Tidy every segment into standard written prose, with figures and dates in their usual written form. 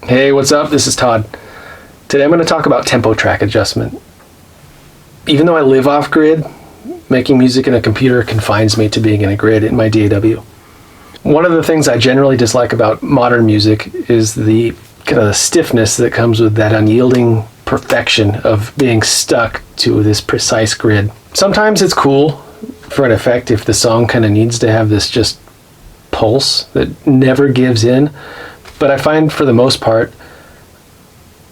Hey, what's up? This is Todd. Today I'm going to talk about tempo track adjustment. Even though I live off-grid, making music in a computer confines me to being in a grid in my DAW. One of the things I generally dislike about modern music is the kind of the stiffness that comes with that unyielding perfection of being stuck to this precise grid. Sometimes it's cool for an effect if the song kind of needs to have this just pulse that never gives in, but I find for the most part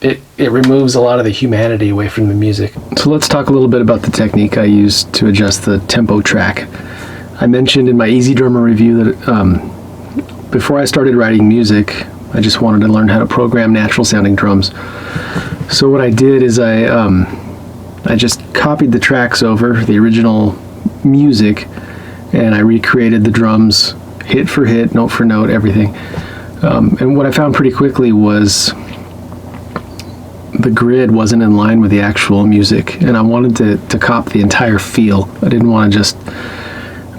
it removes a lot of the humanity away from the music. So let's talk a little bit about the technique I use to adjust the tempo track. I mentioned in my Easy Drummer review that before I started writing music, I just wanted to learn how to program natural sounding drums. So what I did is I just copied the tracks over, the original music, and I recreated the drums hit for hit, note for note, everything. And what I found pretty quickly was the grid wasn't in line with the actual music, and I wanted to cop the entire feel. I didn't want to just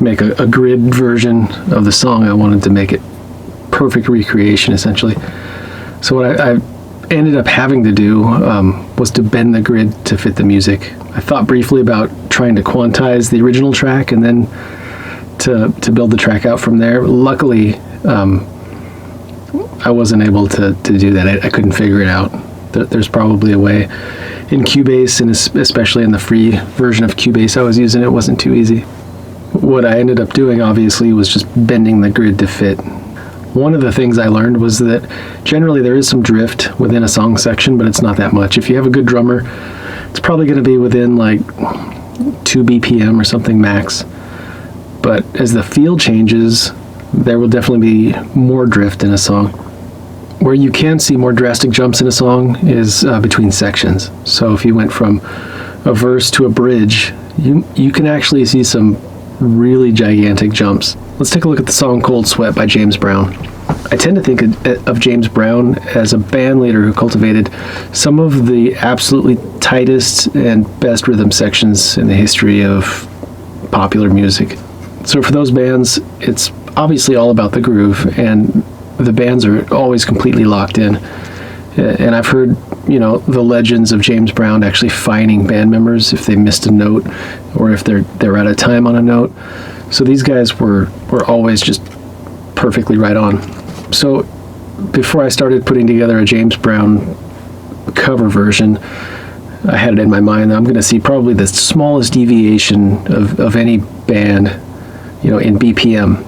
make a grid version of the song. I wanted to make it perfect recreation, essentially. So what I ended up having to do was to bend the grid to fit the music. I thought briefly about trying to quantize the original track and then to build the track out from there. Luckily, I wasn't able to do that. I couldn't figure it out. There's probably a way. In Cubase, and especially in the free version of Cubase I was using, it wasn't too easy. What I ended up doing, obviously, was just bending the grid to fit. One of the things I learned was that generally there is some drift within a song section, but it's not that much. If you have a good drummer, it's probably going to be within like 2 BPM or something max. But as the feel changes, there will definitely be more drift in a song. Where you can see more drastic jumps in a song is between sections. So if you went from a verse to a bridge, you can actually see some really gigantic jumps. Let's take a look at the song Cold Sweat by James Brown. I tend to think of James Brown as a band leader who cultivated some of the absolutely tightest and best rhythm sections in the history of popular music. So for those bands, it's obviously all about the groove, and the bands are always completely locked in. And I've heard, the legends of James Brown actually fining band members if they missed a note or if they're out of time on a note. So these guys were always just perfectly right on. So before I started putting together a James Brown cover version, I had it in my mind that I'm going to see probably the smallest deviation of any band, in BPM.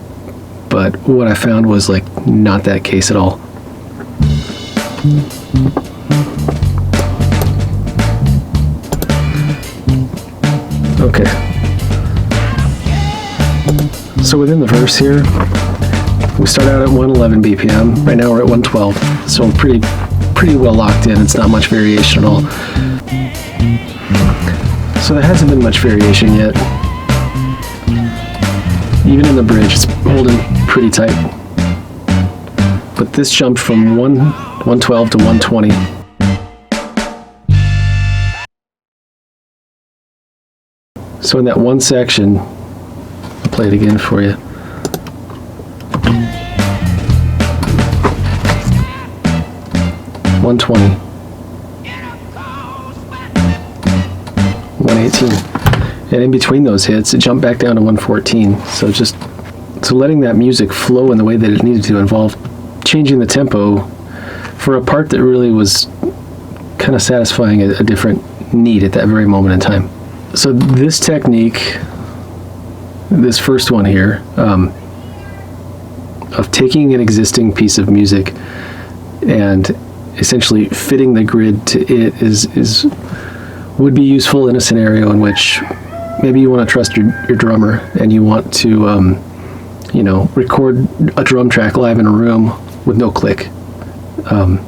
But what I found was not that case at all. Okay. So within the verse here, we start out at 111 BPM. Right now we're at 112. So we're pretty well locked in. It's not much variation at all. So there hasn't been much variation yet. Even in the bridge, it's holding pretty tight. But this jumped from 112 to 120. So in that one section, I'll play it again for you. $120, $118, and in between those hits, it jumped back down to $114. So letting that music flow in the way that it needed to involved changing the tempo for a part that really was kind of satisfying a different need at that very moment in time. So this technique, this first one here, of taking an existing piece of music and essentially fitting the grid to it would be useful in a scenario in which maybe you want to trust your drummer and you want to record a drum track live in a room with no click. And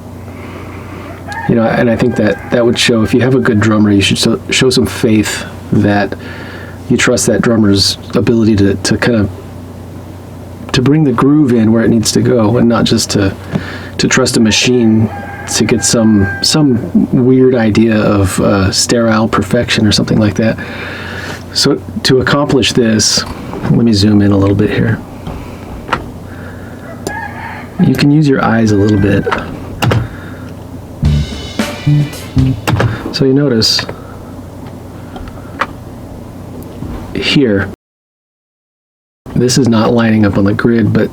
I think that would show, if you have a good drummer, you should show some faith that you trust that drummer's ability to kind of to bring the groove in where it needs to go, and not just to trust a machine to get some weird idea of sterile perfection or something like that. So to accomplish this, let me zoom in a little bit here. You can use your eyes a little bit. So you notice here, this is not lining up on the grid, but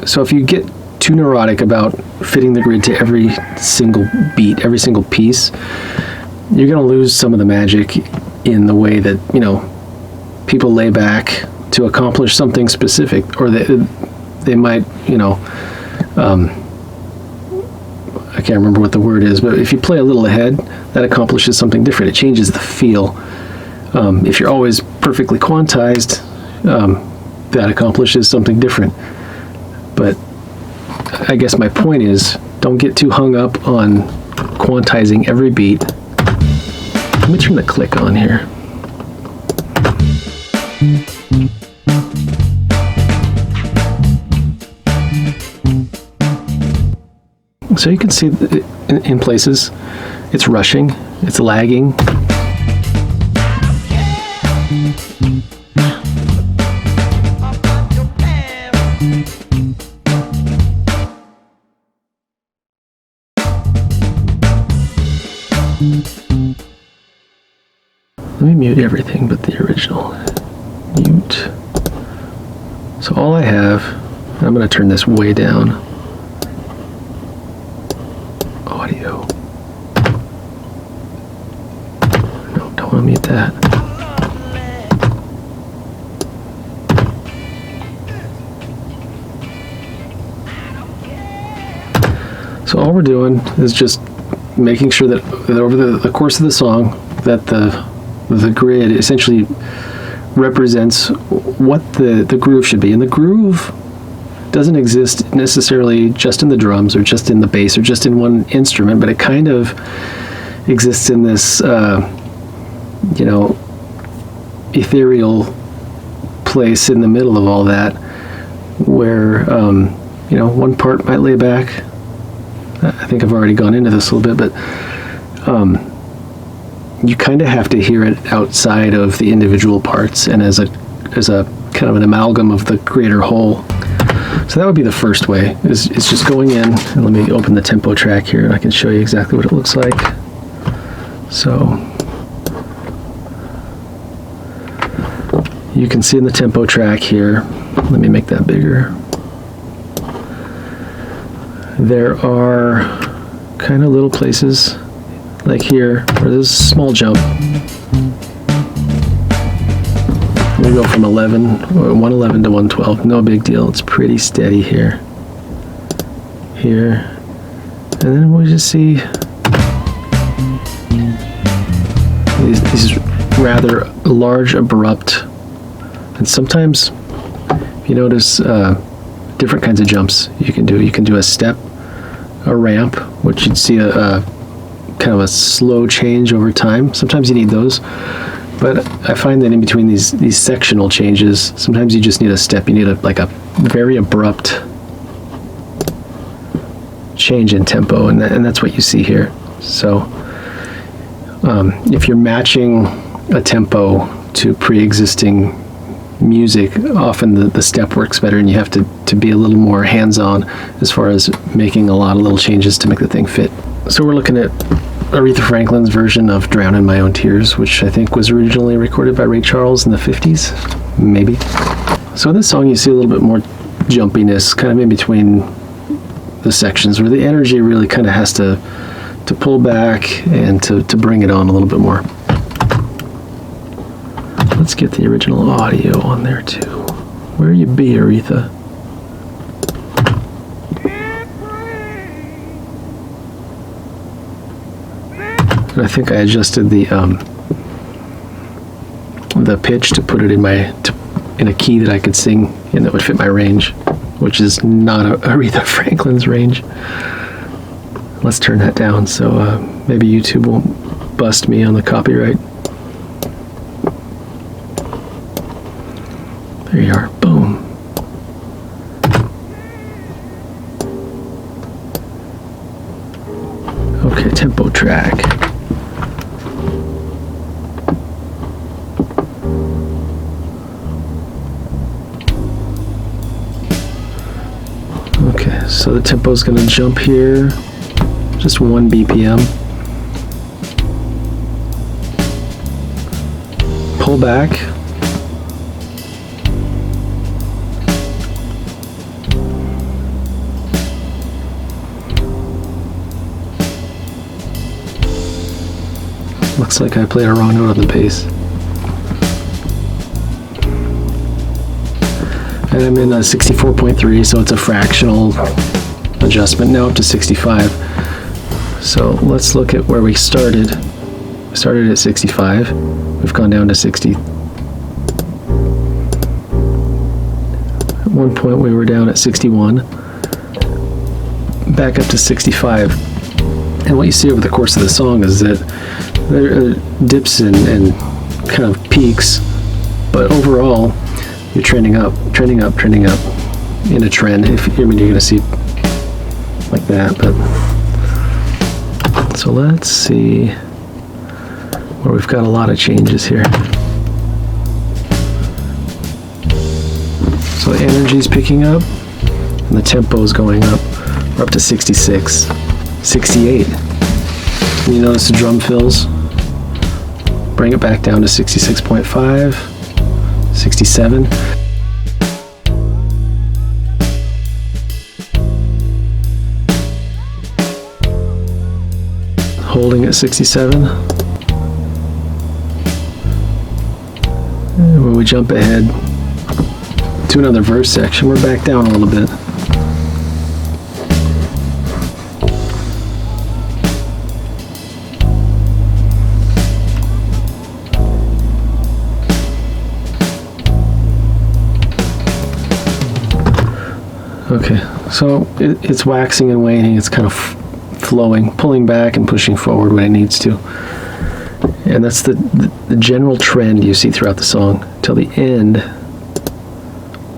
so if you get too neurotic about fitting the grid to every single beat, every single piece, you're going to lose some of the magic in the way that, you know, people lay back to accomplish something specific, or they might, you know, I can't remember what the word is, but if you play a little ahead, that accomplishes something different. It changes the feel. If you're always perfectly quantized, that accomplishes something different. But I guess my point is, don't get too hung up on quantizing every beat. Let me turn the click on here. So you can see in places it's rushing, it's lagging. Let me mute everything but the original. Mute. So all I have, I'm going to turn this way down. Audio. No, don't want to mute that. So all we're doing is just making sure that over the course of the song, that the grid essentially represents what the groove should be. And the groove doesn't exist necessarily just in the drums or just in the bass or just in one instrument, but it kind of exists in this, you know, ethereal place in the middle of all that, where, you know, one part might lay back. I think I've already gone into this a little bit, but you kind of have to hear it outside of the individual parts and as a kind of an amalgam of the greater whole. So that would be the first way, is just going in, and let me open the tempo track here and I can show you exactly what it looks like. So you can see in the tempo track here, let me make that bigger. There are kind of little places like here where there's a small jump. We go from 111 to 112, no big deal. It's pretty steady here. Here. And then we just see these rather large, abrupt, and sometimes, if you notice, different kinds of jumps you can do. You can do a step, a ramp, which you'd see a kind of a slow change over time. Sometimes you need those. But I find that in between these sectional changes, sometimes you just need a step. You need like a very abrupt change in tempo, and that's what you see here. So if you're matching a tempo to pre-existing music, often the step works better, and you have to be a little more hands-on as far as making a lot of little changes to make the thing fit. So we're looking at Aretha Franklin's version of Drown in My Own Tears, which I think was originally recorded by Ray Charles in the 50s, maybe. So in this song you see a little bit more jumpiness kind of in between the sections, where the energy really kind of has to pull back and to bring it on a little bit more. Let's get the original audio on there too. Where you be, Aretha? I think I adjusted the pitch to put it in a key that I could sing and that would fit my range, which is not Aretha Franklin's range. Let's turn that down so maybe YouTube won't bust me on the copyright. There you are. Boom. Okay, tempo track. Okay, so the tempo is going to jump here. just 1 BPM. Pull back. Looks like I played a wrong note on the bass. And I'm in a 64.3, so it's a fractional adjustment, now up to 65. So let's look at where we started. We started at 65. We've gone down to 60. At one point we were down at 61. Back up to 65. And what you see over the course of the song is that there are dips and kind of peaks, but overall you're trending up in a trend. You're going to see like that. But so let's see where we've got a lot of changes here. So the energy's picking up and the tempo is going up. We're up to 66, 68. And you notice the drum fills. Bring it back down to 66.5, 67. Holding at 67. And when we jump ahead to another verse section, we're back down a little bit. Okay, so it's waxing and waning. It's kind of flowing, pulling back and pushing forward when it needs to. And that's the general trend you see throughout the song till the end,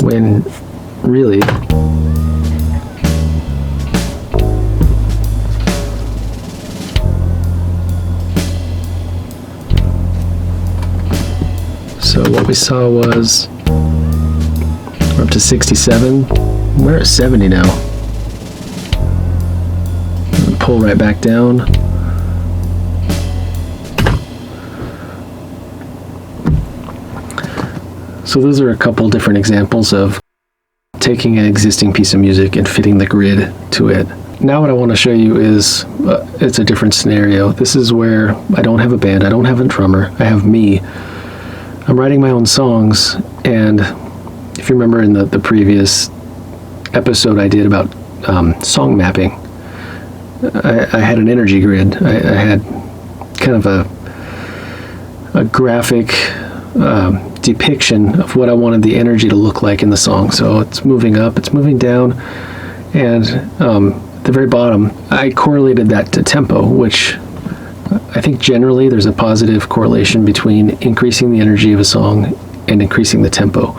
when really so what we saw was we're up to 67. We're at 70 now. And pull right back down. So those are a couple different examples of taking an existing piece of music and fitting the grid to it. Now what I want to show you is, it's a different scenario. This is where I don't have a band, I don't have a drummer, I have me. I'm writing my own songs, and if you remember in the previous episode I did about song mapping, I had an energy grid. I had kind of a graphic depiction of what I wanted the energy to look like in the song. So it's moving up, it's moving down, and at the very bottom I correlated that to tempo, which I think generally there's a positive correlation between increasing the energy of a song and increasing the tempo.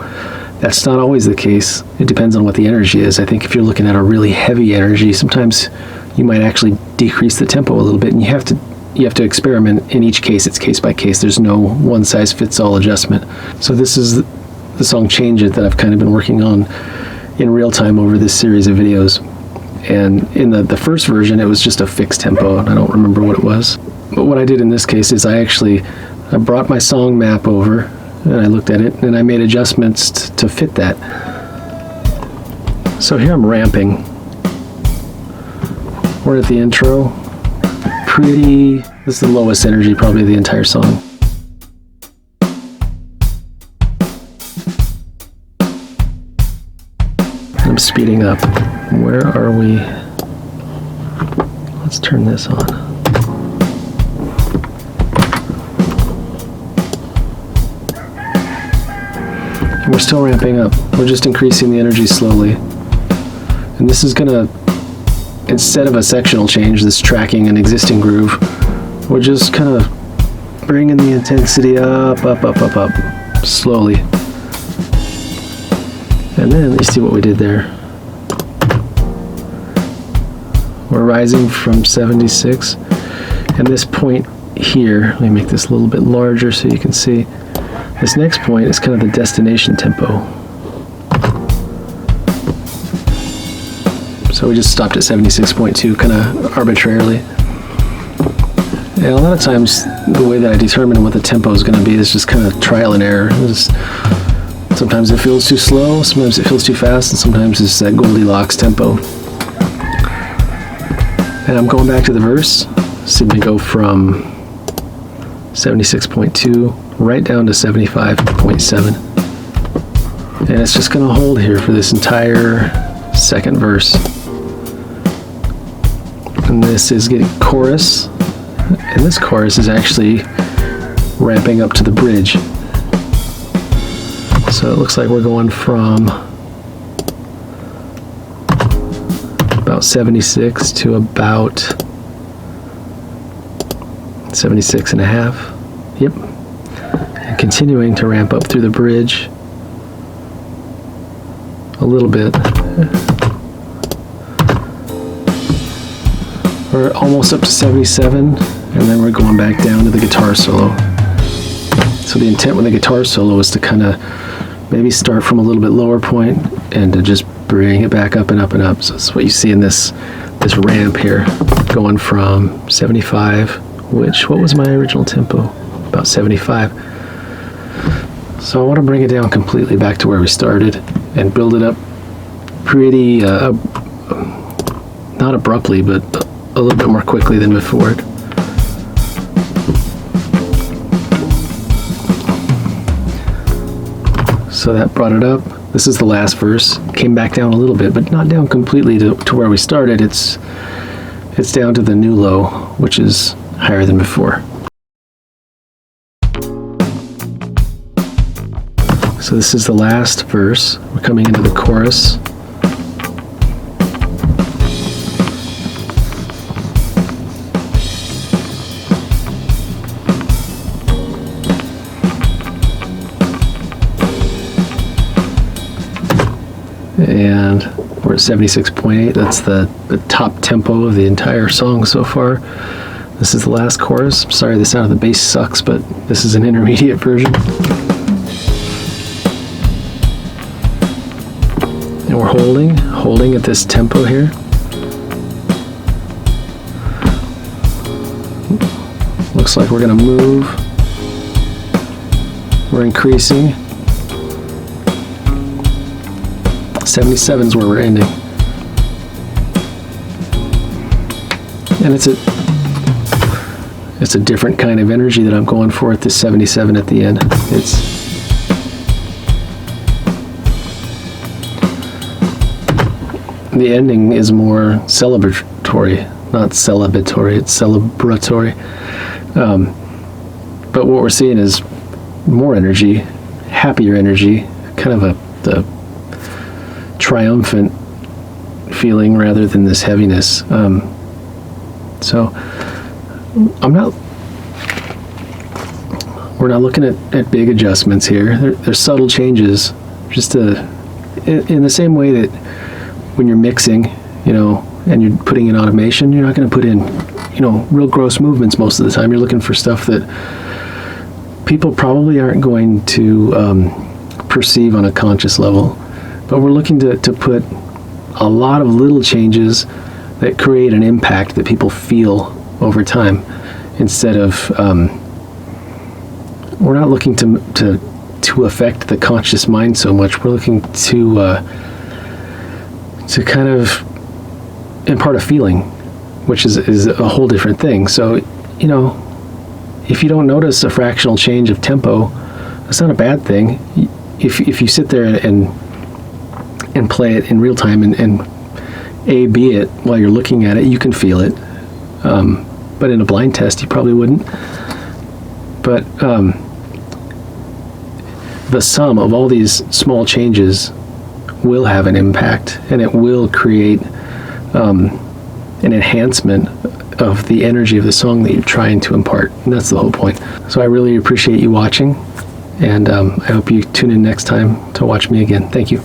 That's not always the case. It depends on what the energy is. I think if you're looking at a really heavy energy, sometimes you might actually decrease the tempo a little bit, and you have to experiment. In each case, it's case by case. There's no one size fits all adjustment. So this is the song Change It that I've kind of been working on in real time over this series of videos. And in the first version, it was just a fixed tempo, and I don't remember what it was. But what I did in this case is I brought my song map over, and I looked at it, and I made adjustments to fit that. So here I'm ramping. We're at the intro. This is the lowest energy probably of the entire song. I'm speeding up. Where are we? Let's turn this on. And we're still ramping up. We're just increasing the energy slowly. And this is gonna, instead of a sectional change, this tracking an existing groove, we're just kind of bringing the intensity up, slowly. And then you see what we did there. We're rising from 76, and this point here, let me make this a little bit larger so you can see. This next point is kind of the destination tempo. So So we just stopped at 76.2 kind of arbitrarily. And a lot of times the way that I determine what the tempo is going to be is just kind of trial and error. Sometimes it feels too slow, sometimes it feels too fast, and sometimes it's that Goldilocks tempo. And I'm going back to the verse. So we go from 76.2 right down to 75.7. And it's just going to hold here for this entire second verse. And this is getting chorus. And this chorus is actually ramping up to the bridge. So it looks like we're going from about 76 to about 76 and a half. Yep. And continuing to ramp up through the bridge a little bit. We're almost up to 77, and then we're going back down to the guitar solo. So the intent with the guitar solo is to kind of maybe start from a little bit lower point and to just bring it back up and up and up. So that's what you see in this ramp here, going from 75, what was my original tempo? About 75. So I want to bring it down completely back to where we started and build it up pretty, not abruptly, but a little bit more quickly than before. So that brought it up. This is the last verse. Came back down a little bit, but not down completely to where we started. It's down to the new low, which is higher than before. So this is the last verse. We're coming into the chorus. And we're at 76.8. That's the top tempo of the entire song so far. This is the last chorus. Sorry, the sound of the bass sucks, but this is an intermediate version. And we're holding at this tempo here. Looks like we're gonna move. We're increasing. 77 is where we're ending. And it's a different kind of energy that I'm going for at this 77 at the end. The ending is more celebratory, not celebratory, it's celebratory. But what we're seeing is more energy, happier energy, kind of the triumphant feeling rather than this heaviness. So we're not looking at big adjustments here. There's subtle changes, just in the same way that when you're mixing, and you're putting in automation, you're not going to put in, real gross movements most of the time. You're looking for stuff that people probably aren't going to perceive on a conscious level. But we're looking to put a lot of little changes that create an impact that people feel over time, instead of we're not looking to affect the conscious mind so much. We're looking to kind of impart a feeling, which is a whole different thing. So if you don't notice a fractional change of tempo, that's not a bad thing. If you sit there and play it in real time and A/B it while you're looking at it, you can feel it. But in a blind test, you probably wouldn't. But the sum of all these small changes will have an impact, and it will create an enhancement of the energy of the song that you're trying to impart. And that's the whole point. So I really appreciate you watching, and I hope you tune in next time to watch me again. Thank you.